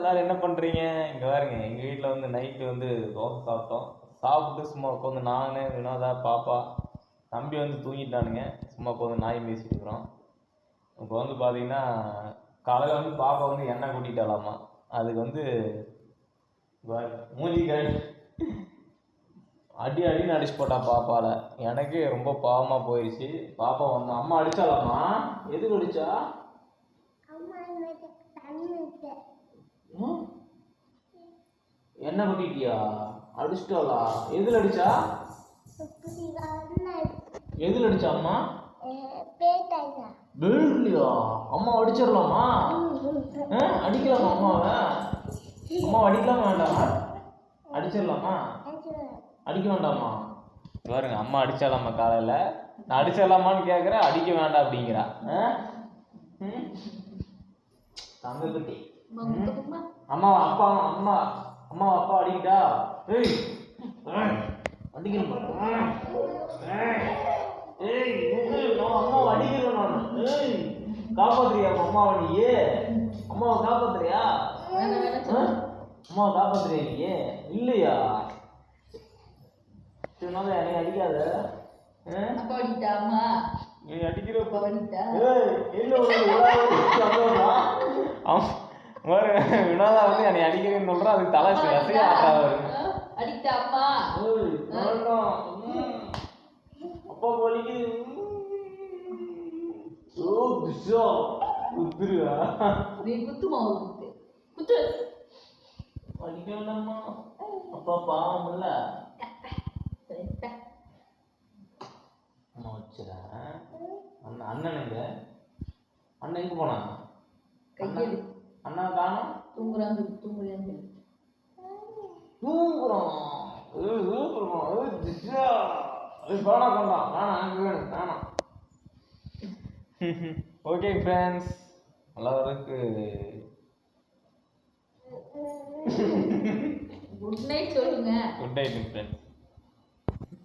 எல்லாரும் என்ன பண்ணுறீங்க? இங்கே பாருங்க, எங்கள் வீட்டில் வந்து நைட்டு வந்து தோசை சாப்பிட்டோம். சாப்பிட்டு சும்மா உட்காந்து நான், வினோதா, பாப்பா, தம்பி வந்து தூங்கிட்டானுங்க. சும்மா உட்காந்து நாய் பேசிட்டு இருக்கிறோம். இப்போ வந்து பார்த்தீங்கன்னா, காலையில் வந்து பாப்பா வந்து எண்ணெய் கூட்டிட்டாலாமா. அதுக்கு வந்து மூஞ்சி அடி அடின்னு அடிச்சு போட்டா பாப்பால. எனக்கே ரொம்ப பாவமாக போயிடுச்சு. பாப்பா வந்து அம்மா அடிச்சாலாமா? எதுக்கு அடிச்சா? என்ன கொட்டிட்டியா? அடிச்சிட்டாளா? எதுல அடிச்சா? எதுல அடிச்சா அம்மா? பெல்ட்லயா? அம்மா அடிச்சிடலாமா? அடிக்கலாமா அம்மாவை? அம்மாவை அடிக்கலாமா வேண்டாமா? அடிச்சிடலாமா? அடிக்க வேண்டாமா? பாருங்க, அம்மா அடிச்சாலாமா காலையில். நான் அடிச்சிடலாமான்னு கேட்குறேன், அடிக்க வேண்டாம் அப்படிங்கிறா. தங்கக்குட்டி அம்மா அப்பா அம்மா அம்மா அப்பா அடிக்கிட்டா? ஏய் அடிக்கணும். அம்மாவை அடிக்கிறேன் நான். ஏய் காப்பாத்துறியா அம்மாவை? நீயே அம்மாவை காப்பாத்துறியா? அம்மாவை காப்பாத்துறியா நீ? இல்லையா? என்னை அடிக்காத. நீ அடிக்கிற வினோதா வந்து என்னை அடிக்கிறேன்னு சொல்ற. அதுக்கு தலை வசையா ஆட்டாவது. அப்பா போலிக்கு குத்துருவா. அடிக்க வேண்டாமா? அப்பா பாவம் இல்ல. அம்மா வச்சுறேன். அண்ணன் எங்க? அண்ணன் எங்க போனா? அண்ணா காணோம். தூங்குறான். ஓகே ஃப்ரெண்ட்ஸ், எல்லாருக்கு குட் நைட் சொல்லுங்க. Good night friends.